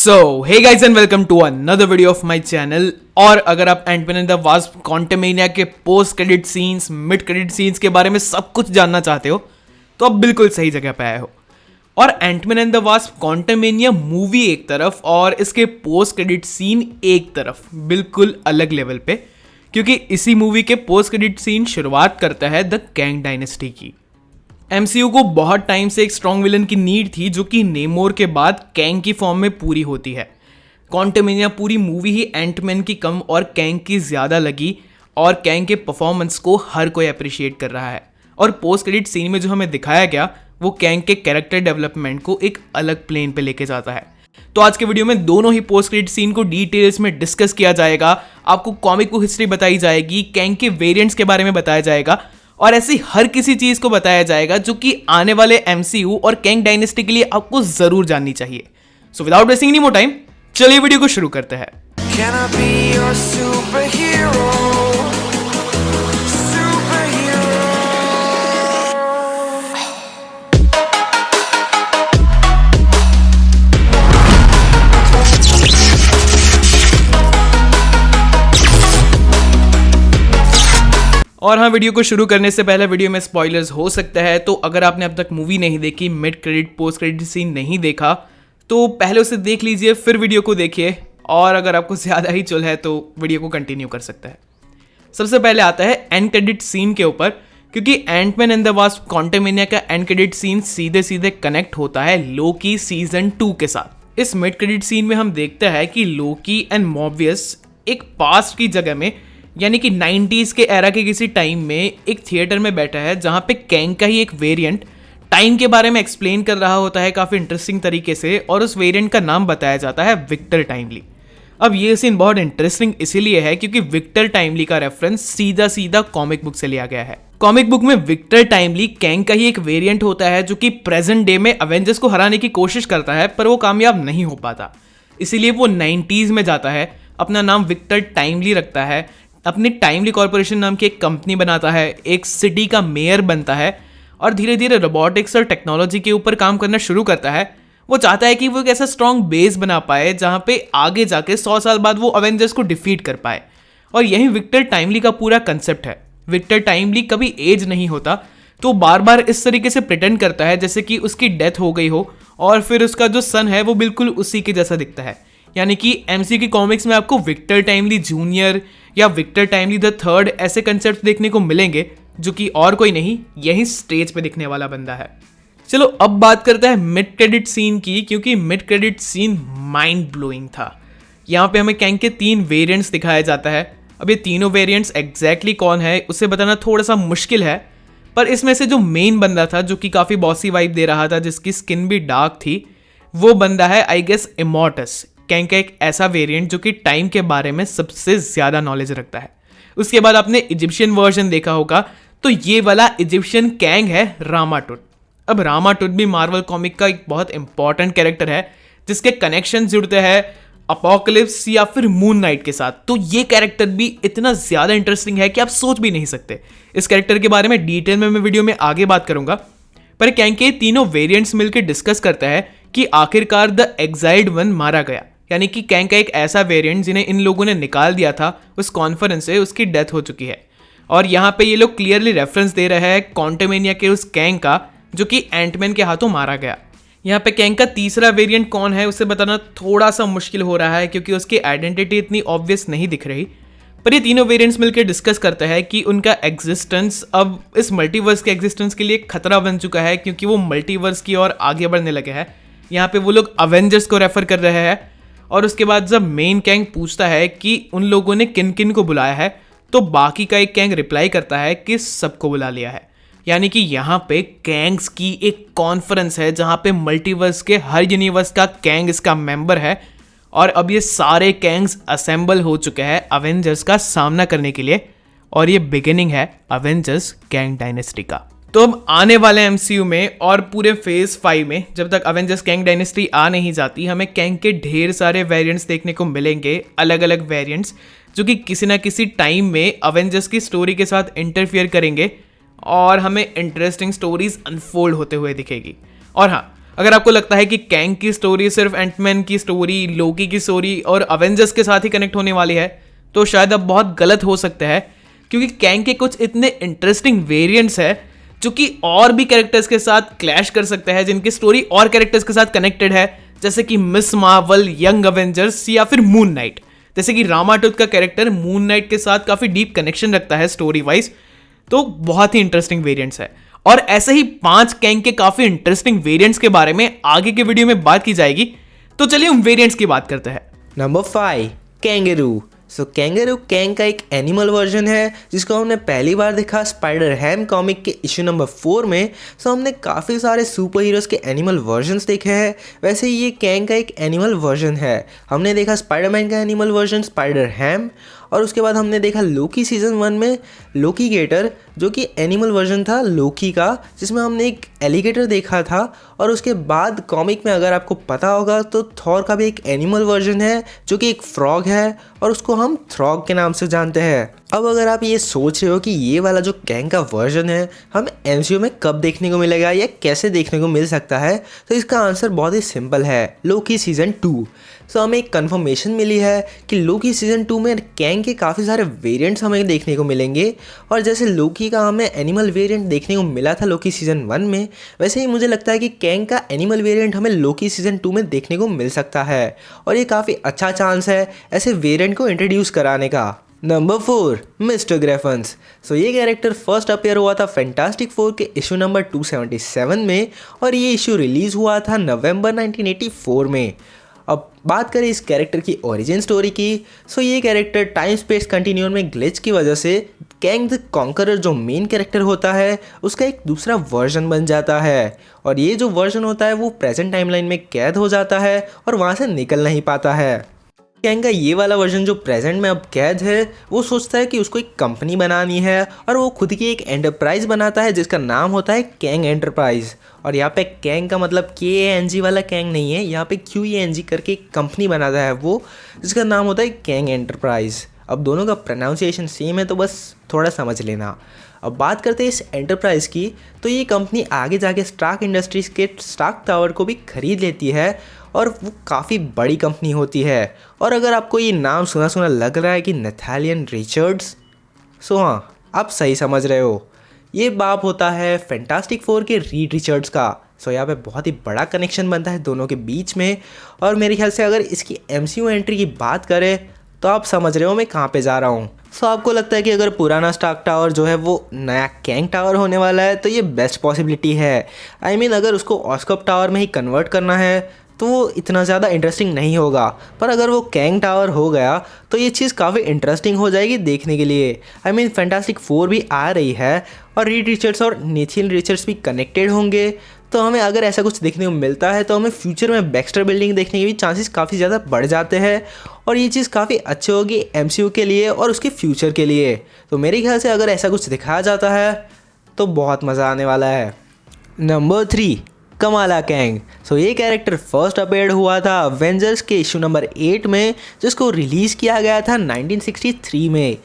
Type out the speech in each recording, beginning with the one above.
So hey guys and welcome to another video of my channel. और अगर आप Ant Man and the Wasp Quantumania के post credit scenes, mid credit scenes के बारे में सब कुछ जानना चाहते हो तो आप बिल्कुल सही जगह पे आए हो। और Ant Man and the Wasp Quantumania movie एक तरफ और इसके पोस्ट क्रेडिट सीन एक तरफ, बिल्कुल अलग लेवल पे, क्योंकि इसी मूवी के पोस्ट क्रेडिट सीन शुरुआत करता है द कैंग डायनेस्टी की। एमसीयू को बहुत टाइम से एक स्ट्रॉन्ग विलन की नीड थी जो कि नेमोर के बाद कैंग की फॉर्म में पूरी होती है। क्वांटमेनिया पूरी मूवी ही एंटमैन की कम और कैंग की ज़्यादा लगी और कैंग के परफॉर्मेंस को हर कोई अप्रिशिएट कर रहा है। और पोस्ट क्रेडिट सीन में जो हमें दिखाया गया वो कैंग के कैरेक्टर डेवलपमेंट को एक अलग प्लेन पे लेके जाता है। तो आज के वीडियो में दोनों ही पोस्ट क्रेडिट सीन को डिटेल्स में डिस्कस किया जाएगा। आपको कॉमिक बुक हिस्ट्री बताई जाएगी, कैंग के वेरिएंट्स के बारे में बताया जाएगा और ऐसी हर किसी चीज को बताया जाएगा जो कि आने वाले एमसीयू और कैंग डायनेस्टी के लिए आपको जरूर जाननी चाहिए। So without wasting any more time, चलिए वीडियो को शुरू करते हैं। Can I be your superhero? Superhero. और हाँ, वीडियो को शुरू करने से पहले वीडियो में स्पॉयलर्स हो सकता है, तो अगर आपने अब तक मूवी नहीं देखी, mid credit post credit scene नहीं देखा, तो पहले उसे देख लीजिए, फिर वीडियो को देखिए। और अगर आपको ज़्यादा ही चुल है तो वीडियो को कंटिन्यू कर सकता है। सबसे पहले आता है एंड क्रेडिट सीन के ऊपर, क्योंकि Ant Man and the Wasp Quantumania का एंड क्रेडिट सीन सीधे सीधे कनेक्ट होता है लोकी सीजन 2 के साथ। इस मिड क्रेडिट सीन में हम देखते हैं कि लोकी एंड मॉर्बियस एक पास्ट की जगह में, यानी कि 90s के एरा के किसी टाइम में एक थिएटर में बैठा है जहां पे कैंग का ही एक वेरिएंट टाइम के बारे में एक्सप्लेन कर रहा होता है काफ़ी इंटरेस्टिंग तरीके से, और उस वेरिएंट का नाम बताया जाता है विक्टर टाइमली। अब ये सीन बहुत इंटरेस्टिंग इसीलिए है क्योंकि विक्टर टाइमली का रेफरेंस सीधा सीधा कॉमिक बुक से लिया गया है। कॉमिक बुक में विक्टर टाइमली कैंग का ही एक वेरिएंट होता है जो कि प्रेजेंट डे में अवेंजर्स को हराने की कोशिश करता है, पर वो कामयाब नहीं हो पाता। इसीलिए वो 90s में जाता है, अपना नाम विक्टर टाइमली रखता है, अपनी टाइमली कॉर्पोरेशन नाम की एक कंपनी बनाता है, एक सिटी का मेयर बनता है और धीरे धीरे रोबोटिक्स और टेक्नोलॉजी के ऊपर काम करना शुरू करता है। वो चाहता है कि वो एक ऐसा स्ट्रॉन्ग बेस बना पाए जहां पे आगे जाके 100 साल बाद वो अवेंजर्स को डिफीट कर पाए। और यही विक्टर टाइमली का पूरा कंसेप्ट है। विक्टर टाइमली कभी एज नहीं होता, तो बार बार इस तरीके से प्रिटेंड करता है जैसे कि उसकी डेथ हो गई हो और फिर उसका जो सन है वो बिल्कुल उसी के जैसा दिखता है। यानी कि एमसी की कॉमिक्स में आपको विक्टर टाइमली जूनियर या विक्टर टाइमली द थर्ड ऐसे कंसेप्ट देखने को मिलेंगे जो कि और कोई नहीं, यही स्टेज पे दिखने वाला बंदा है। चलो अब बात करते हैं मिड क्रेडिट सीन की, क्योंकि mid credit scene mind blowing था। यहाँ पे हमें कैंग के 3 वेरिएंट्स दिखाया जाता है। अब ये तीनों वेरिएंट्स एग्जैक्टली कौन है उसे बताना थोड़ा सा मुश्किल है, पर इसमें से जो मेन बंदा था जो कि काफ़ी बॉसी वाइब दे रहा था, जिसकी स्किन भी डार्क थी, वो बंदा है आई गेस इमॉर्टस, कैंग का एक ऐसा वेरिएंट जो कि टाइम के बारे में सबसे ज़्यादा नॉलेज रखता है। उसके बाद आपने इजिप्शियन वर्जन देखा होगा, तो ये वाला इजिप्शियन कैंग है रामाटुट। अब रामाटुट भी मार्वल कॉमिक का एक बहुत इंपॉर्टेंट कैरेक्टर है जिसके कनेक्शन जुड़ते हैं अपोकलिप्स या फिर मून नाइट के साथ। तो ये कैरेक्टर भी इतना ज़्यादा इंटरेस्टिंग है कि आप सोच भी नहीं सकते। इस कैरेक्टर के बारे में डिटेल में मैं वीडियो में आगे बात करूंगा, पर कैंग के तीनों वेरिएंट्स मिलकर डिस्कस करता है कि आखिरकार द एग्जाइल्ड वन मारा गया, यानी कि कैंग का एक ऐसा वेरिएंट जिन्हें इन लोगों ने निकाल दिया था उस कॉन्फ्रेंस से, उसकी डेथ हो चुकी है। और यहाँ पे ये लोग क्लियरली रेफरेंस दे रहे हैं क्वांटमेनिया के उस कैंग का जो कि एंटमैन के हाथों मारा गया। यहाँ पे कैंग का तीसरा वेरिएंट कौन है उसे बताना थोड़ा सा मुश्किल हो रहा है क्योंकि उसकी आइडेंटिटी इतनी ऑब्वियस नहीं दिख रही, पर ये तीनों वेरिएंट्स मिलकर डिस्कस करता है कि उनका एग्जिस्टेंस अब इस मल्टीवर्स के एग्जिस्टेंस के लिए खतरा बन चुका है, क्योंकि वो मल्टीवर्स की ओर आगे बढ़ने लगे हैं। यहाँ पे वो लोग अवेंजर्स को रेफर कर रहे हैं। और उसके बाद जब मेन कैंग पूछता है कि उन लोगों ने किन किन को बुलाया है, तो बाकी का एक कैंग रिप्लाई करता है कि सबको बुला लिया है। यानी कि यहाँ पे कैंग्स की एक कॉन्फ्रेंस है जहाँ पे मल्टीवर्स के हर यूनिवर्स का कैंग इसका मेंबर है, और अब ये सारे कैंग्स असेंबल हो चुके हैं अवेंजर्स का सामना करने के लिए, और ये बिगिनिंग है अवेंजर्स कैंग डायनेस्टी का। तो अब आने वाले एमसीयू में और पूरे फेज 5 में जब तक अवेंजर्स कैंग डायनेस्टी आ नहीं जाती, हमें कैंग के ढेर सारे वेरिएंट्स देखने को मिलेंगे, अलग अलग वेरिएंट्स जो कि किसी ना किसी टाइम में अवेंजर्स की स्टोरी के साथ इंटरफियर करेंगे और हमें इंटरेस्टिंग स्टोरीज अनफोल्ड होते हुए दिखेगी। और हाँ, अगर आपको लगता है कि कैंग की स्टोरी सिर्फ एंटमैन की स्टोरी, लोकी की स्टोरी और अवेंजर्स के साथ ही कनेक्ट होने वाली है तो शायद आप बहुत गलत हो सकते हैं, क्योंकि कैंग के कुछ इतने इंटरेस्टिंग वेरिएंट्स है जो कि और भी कैरेक्टर्स के साथ क्लैश कर सकते हैं, जिनकी स्टोरी और कैरेक्टर्स के साथ कनेक्टेड है, जैसे कि मिस मार्वल, यंग अवेंजर्स या फिर मून नाइट। जैसे कि रामाटूथ का कैरेक्टर मून नाइट के साथ काफ़ी डीप कनेक्शन रखता है स्टोरी वाइज, तो बहुत ही इंटरेस्टिंग वेरिएंट्स है। और ऐसे ही 5 कैंग के काफ़ी इंटरेस्टिंग वेरिएंट्स के बारे में आगे के वीडियो में बात की जाएगी, तो चलिए उन वेरिएंट्स की बात करते हैं। Number 5, kangaroo. कैंगरू कैंग का एक एनिमल वर्जन है जिसको हमने पहली बार देखा स्पाइडर हैम कॉमिक के इशू नंबर 4 में। हमने काफ़ी सारे सुपर हीरोज़ के एनिमल वर्जन्स देखे हैं, वैसे ही ये कैंग का एक एनिमल वर्जन है। हमने देखा स्पाइडरमैन का एनिमल वर्जन स्पाइडर हैम, और उसके बाद हमने देखा लोकी सीजन 1 में लोकी गेटर, जो कि एनिमल वर्जन था लोकी का, जिसमें हमने एक एलिगेटर देखा था। और उसके बाद कॉमिक में अगर आपको पता होगा तो थॉर का भी एक एनिमल वर्जन है जो कि एक फ्रॉग है, और उसको हम थ्रॉग के नाम से जानते हैं। अब अगर आप ये सोच रहे हो कि ये वाला जो कैंग का वर्जन है हम एमसीयू में कब देखने को मिलेगा या कैसे देखने को मिल सकता है, तो इसका आंसर बहुत ही सिंपल है, लोकी सीजन 2। हमें एक कंफर्मेशन मिली है कि लोकी सीजन 2 में कैंग के काफ़ी सारे वेरिएंट्स हमें देखने को मिलेंगे। और जैसे लोकी का हमें एनिमल वेरिएंट देखने को मिला था लोकी सीजन 1 में, वैसे ही मुझे लगता है कि कैंग का एनिमल वेरिएंट हमें लोकी सीजन 2 में देखने को मिल सकता है, और ये काफ़ी अच्छा चांस है ऐसे वेरिएंट को इंट्रोड्यूस कराने का। नंबर 4, मिस्टर ग्रेफन्स। ये कैरेक्टर फर्स्ट अपीयर हुआ था फैंटास्टिक 4 के इशू नंबर 277 में, और ये इशू रिलीज़ हुआ था नवंबर 1984 में। अब बात करें इस कैरेक्टर की ओरिजिन स्टोरी की, ये कैरेक्टर टाइम स्पेस कंटिन्यूम में ग्लिच की वजह से कैंग द कॉन्करर जो मेन कैरेक्टर होता है उसका एक दूसरा वर्जन बन जाता है, और ये जो वर्जन होता है वो प्रेजेंट टाइमलाइन में कैद हो जाता है और वहाँ से निकल नहीं पाता है। कैंग का ये वाला वर्जन जो प्रेजेंट में अब कैद है वो सोचता है कि उसको एक कंपनी बनानी है, और वो खुद की एक एंटरप्राइज बनाता है जिसका नाम होता है कैंग एंटरप्राइज। और यहाँ पे कैंग का मतलब KANG वाला कैंग नहीं है, यहाँ पे QANG करके एक कंपनी बनाता है वो, जिसका नाम होता है कैंग एंटरप्राइज। अब दोनों का प्रोनाउंसिएशन सेम है तो बस थोड़ा समझ लेना। अब बात करते हैं इस एंटरप्राइज़ की, तो ये कंपनी आगे जाके स्टार्क इंडस्ट्रीज़ के स्टार्क टावर को भी खरीद लेती है, और वो काफ़ी बड़ी कंपनी होती है। और अगर आपको ये नाम सुना सुना लग रहा है कि नैथानियल रिचर्ड्स, हाँ आप सही समझ रहे हो, ये बाप होता है फैंटास्टिक 4 के रीड रिचर्ड्स का। यहाँ पे बहुत ही बड़ा कनेक्शन बनता है दोनों के बीच में, और मेरे ख्याल से अगर इसकी MCU एंट्री की बात करें तो आप समझ रहे हो मैं कहाँ पे जा रहा हूँ। आपको लगता है कि अगर पुराना स्टार्क टावर जो है वो नया कैंग टावर होने वाला है, तो ये बेस्ट पॉसिबिलिटी है। I mean, अगर उसको ऑस्कॉप टावर में ही कन्वर्ट करना है तो वो इतना ज़्यादा इंटरेस्टिंग नहीं होगा, पर अगर वो कैंग टावर हो गया तो ये चीज़ काफ़ी इंटरेस्टिंग हो जाएगी देखने के लिए। I mean, फैंटास्टिक 4 भी आ रही है, और रीड रिचर्ड्स और नेथियन रिचर्ड्स भी कनेक्टेड होंगे, तो हमें अगर ऐसा कुछ देखने को मिलता है तो हमें फ्यूचर में बैक्स्टर बिल्डिंग देखने के भी चांसेस काफ़ी ज़्यादा बढ़ जाते हैं, और ये चीज़ काफ़ी अच्छी होगी MCU के लिए और उसके फ्यूचर के लिए। तो मेरे ख्याल से अगर ऐसा कुछ दिखाया जाता है तो बहुत मज़ा आने वाला है। Number 3, Kamala Kang. ये कैरेक्टर फर्स्ट अपीयर्ड हुआ था अवेंजर्स के इशू नंबर 8 में, जिसको रिलीज़ किया गया था 1963 में।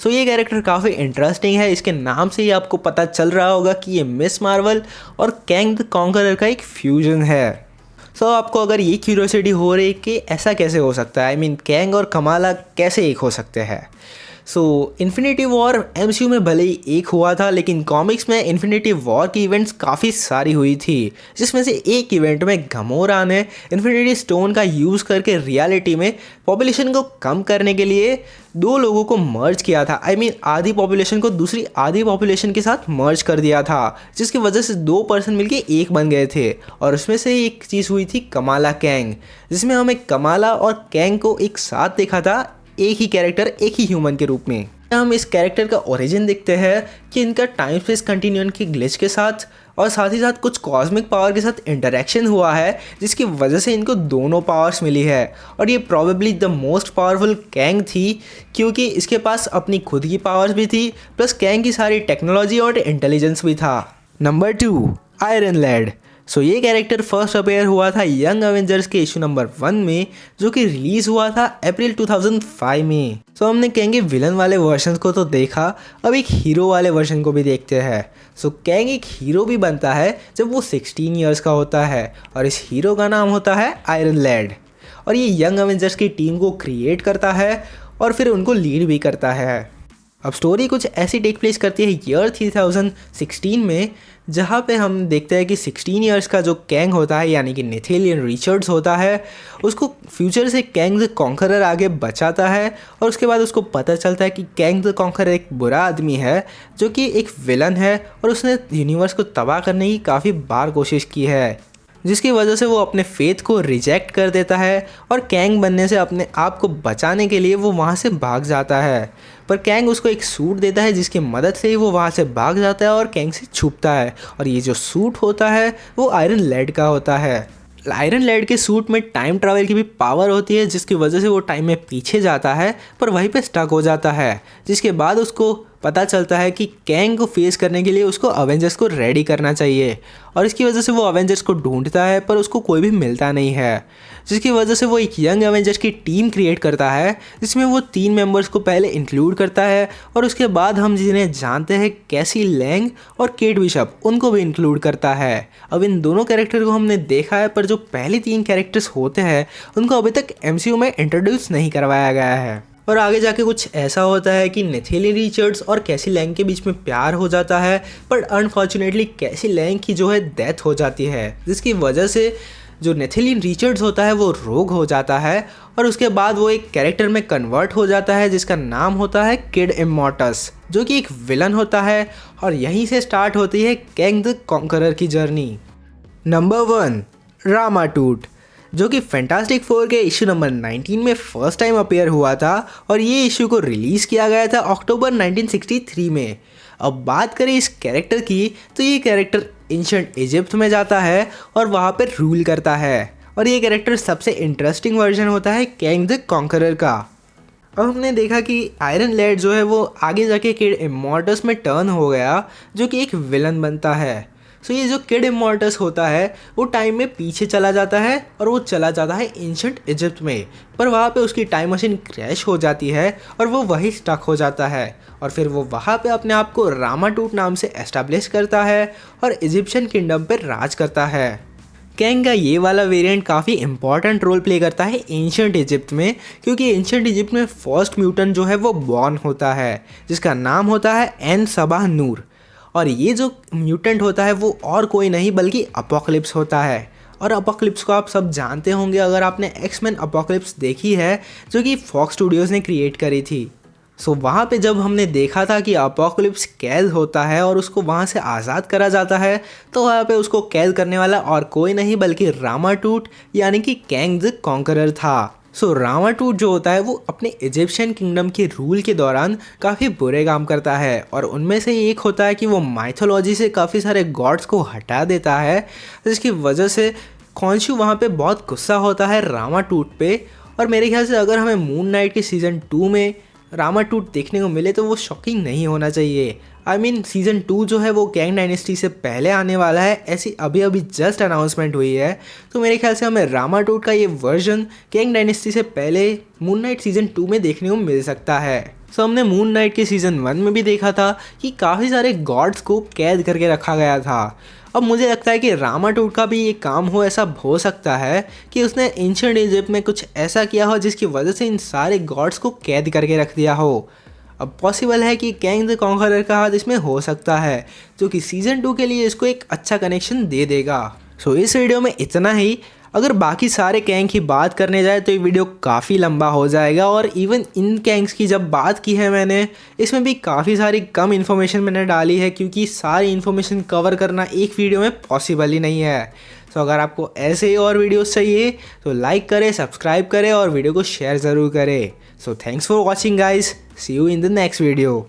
ये कैरेक्टर काफ़ी इंटरेस्टिंग है, इसके नाम से ही आपको पता चल रहा होगा कि ये मिस मार्वल और कैंग द कॉन्करर का एक फ्यूजन है। आपको अगर ये क्यूरियोसिटी हो रही है कि ऐसा कैसे हो सकता है, I mean, कैंग और कमाला कैसे एक हो सकते हैं। इन्फिनिटी वॉर MCU में भले ही एक हुआ था, लेकिन कॉमिक्स में इन्फिनिटी वॉर की इवेंट्स काफ़ी सारी हुई थी, जिसमें से एक इवेंट में गमोरा ने इन्फिनिटी स्टोन का यूज़ करके रियलिटी में पॉपुलेशन को कम करने के लिए 2 लोगों को मर्ज किया था। I mean, आधी पॉपुलेशन को दूसरी आधी पॉपुलेशन के साथ मर्ज कर दिया था, जिसकी वजह से 2 पर्सन मिलके एक बन गए थे, और उसमें से एक चीज़ हुई थी कमाला कैंग, जिसमें हमें कमाला और कैंग को एक साथ देखा था, एक ही कैरेक्टर एक ही ह्यूमन के रूप में। हम इस कैरेक्टर का ओरिजिन देखते हैं कि इनका टाइम स्पेस कंटिन्यूम की ग्लिच के साथ और साथ ही साथ कुछ कॉस्मिक पावर के साथ इंटरेक्शन हुआ है, जिसकी वजह से इनको दोनों पावर्स मिली है, और ये probably the most powerful Kang थी, क्योंकि इसके पास अपनी खुद की पावर्स भी थी, प्लस कैंग की सारी टेक्नोलॉजी और इंटेलिजेंस भी था। Number 2, iron lead. सो ये कैरेक्टर फर्स्ट अपेयर हुआ था यंग एवेंजर्स के इशू नंबर 1 में, जो कि रिलीज हुआ था अप्रैल 2005 में। सो हमने कैंग के विलन वाले वर्जन को तो देखा, अब एक हीरो वाले वर्जन को भी देखते हैं। सो कैंग एक हीरो भी बनता है जब वो 16 ईयर्स का होता है, और इस हीरो का नाम होता है आयरन लैड, और ये यंग एवेंजर्स की टीम को क्रिएट करता है और फिर उनको लीड भी करता है। अब स्टोरी कुछ ऐसी टेक प्लेस करती है ईयर 2016 में, जहाँ पे हम देखते हैं कि 16 ईयर्स का जो कैंग होता है यानी कि नेथेलियन रिचर्ड्स होता है, उसको फ्यूचर से कैंग द कॉन्करर आगे बचाता है, और उसके बाद उसको पता चलता है कि कैंग द कॉन्करर एक बुरा आदमी है जो कि एक विलन है, और उसने यूनिवर्स को तबाह करने की काफ़ी बार कोशिश की है, जिसकी वजह से वो अपने फेथ को रिजेक्ट कर देता है और कैंग बनने से अपने आप को बचाने के लिए वो वहाँ से भाग जाता है। पर कैंग उसको एक सूट देता है जिसकी मदद से ही वो वहाँ से भाग जाता है और कैंग से छुपता है, और ये जो सूट होता है वो आयरन लैड का होता है। आयरन लैड के सूट में टाइम ट्रैवल की भी पावर होती है, जिसकी वजह से वो टाइम में पीछे जाता है पर वहीं पे स्टक हो जाता है, जिसके बाद उसको पता चलता है कि कैंग को फेस करने के लिए उसको अवेंजर्स को रेडी करना चाहिए, और इसकी वजह से वो अवेंजर्स को ढूंढता है पर उसको कोई भी मिलता नहीं है, जिसकी वजह से वो एक यंग अवेंजर्स की टीम क्रिएट करता है जिसमें वो 3 मेंबर्स को पहले इंक्लूड करता है, और उसके बाद हम जिन्हें जानते हैं कैसी लैंग और केट बिशप, उनको भी इंक्लूड करता है। अब इन दोनों कैरेक्टर को हमने देखा है, पर जो पहले 3 कैरेक्टर्स होते हैं उनको अभी तक MCU में इंट्रोड्यूस नहीं करवाया गया है, और आगे जाके कुछ ऐसा होता है कि नेथेलियन रिचर्ड्स और कैसी लैंग के बीच में प्यार हो जाता है, पर अनफॉर्चुनेटली कैसी लैंग की जो है डेथ हो जाती है, जिसकी वजह से जो नेथेलियन रिचर्ड्स होता है वो रोग हो जाता है, और उसके बाद वो एक कैरेक्टर में कन्वर्ट हो जाता है जिसका नाम होता है किड इमॉर्टस, जो कि एक विलन होता है, और यहीं से स्टार्ट होती है कैंग द कॉन्करर की जर्नी। नंबर 1, रामाटूट, जो कि फैंटास्टिक फोर के इशू नंबर 19 में फर्स्ट टाइम अपीयर हुआ था, और ये इशू को रिलीज़ किया गया था अक्टूबर 1963 में। अब बात करें इस कैरेक्टर की, तो ये कैरेक्टर एंशिएंट इजिप्ट में जाता है और वहाँ पर रूल करता है, और ये कैरेक्टर सबसे इंटरेस्टिंग वर्जन होता है कैंग द कॉन्करर का। अब हमने देखा कि आयरन लैड जो है वो आगे जाके किड इमॉर्टस में टर्न हो गया, जो कि एक विलन बनता है। सो ये जो किड इमॉर्टस होता है वो टाइम में पीछे चला जाता है, और वो चला जाता है एंशिएंट इजिप्ट में, पर वहाँ पे उसकी टाइम मशीन क्रैश हो जाती है और वो वहीं स्टक हो जाता है, और फिर वो वहाँ पे अपने आप को रामाटूट नाम से एस्टैब्लिश करता है और इजिप्शियन किंगडम पर राज करता है। कैंग का ये वाला वेरिएंट काफ़ी इंपॉर्टेंट रोल प्ले करता है एंशिएंट इजिप्ट में, क्योंकि एंशिएंट इजिप्ट में फर्स्ट म्यूटेंट जो है वो बॉर्न होता है, जिसका नाम होता है एन सबा नूर, और ये जो म्यूटेंट होता है वो और कोई नहीं बल्कि अपोकलिप्स होता है। और अपोकलिप्स को आप सब जानते होंगे अगर आपने एक्समैन अपोकलिप्स देखी है, जो कि फॉक्स स्टूडियोज़ ने क्रिएट करी थी। सो वहाँ पे जब हमने देखा था कि अपोकलिप्स कैद होता है और उसको वहाँ से आज़ाद करा जाता है, तो वहाँ पे उसको कैद करने वाला और कोई नहीं बल्कि रामाटूट यानी कि कैंग द कॉन्करर था। सो रामाटूट जो होता है वो अपने इजिप्शियन किंगडम के रूल के दौरान काफ़ी बुरे काम करता है, और उनमें से एक होता है कि वो माइथोलॉजी से काफ़ी सारे गॉड्स को हटा देता है, जिसकी वजह से खॉन्शु वहाँ पे बहुत गुस्सा होता है रामाटूट पे। और मेरे ख्याल से अगर हमें मून नाइट के सीज़न 2 में रामाटूट देखने को मिले तो वो शॉकिंग नहीं होना चाहिए। आई मीन सीज़न 2 जो है वो कैंग डायनेस्टी से पहले आने वाला है, ऐसी अभी अभी जस्ट अनाउंसमेंट हुई है, तो मेरे ख्याल से हमें रामाटूट का ये वर्जन कैंग डायनेस्टी से पहले मून नाइट सीज़न 2 में देखने को मिल सकता है। सो हमने मून नाइट के सीज़न 1 में भी देखा था कि काफ़ी सारे गॉड्स को कैद करके रखा गया था। अब मुझे लगता है कि रामाटूट का भी ये काम हो ऐसा हो सकता है कि उसने एंशिएंट इजिप्ट में कुछ ऐसा किया हो जिसकी वजह से इन सारे गॉड्स को कैद करके रख दिया हो। अब पॉसिबल है कि कैंग द कॉन्करर का हाथ इसमें हो सकता है, जो कि सीज़न 2 के लिए इसको एक अच्छा कनेक्शन दे देगा। सो इस वीडियो में इतना ही। अगर बाकी सारे कैंग की बात करने जाए तो ये वीडियो काफ़ी लंबा हो जाएगा, और इवन इन कैंग्स की जब बात की है मैंने, इसमें भी काफ़ी सारी कम इन्फॉर्मेशन मैंने डाली है, क्योंकि सारी इन्फॉर्मेशन कवर करना एक वीडियो में पॉसिबल ही नहीं है। सो अगर आपको ऐसे ही और वीडियोस चाहिए तो लाइक करें, सब्सक्राइब करें और वीडियो को शेयर ज़रूर करें। So thanks for watching guys, see you in the next video.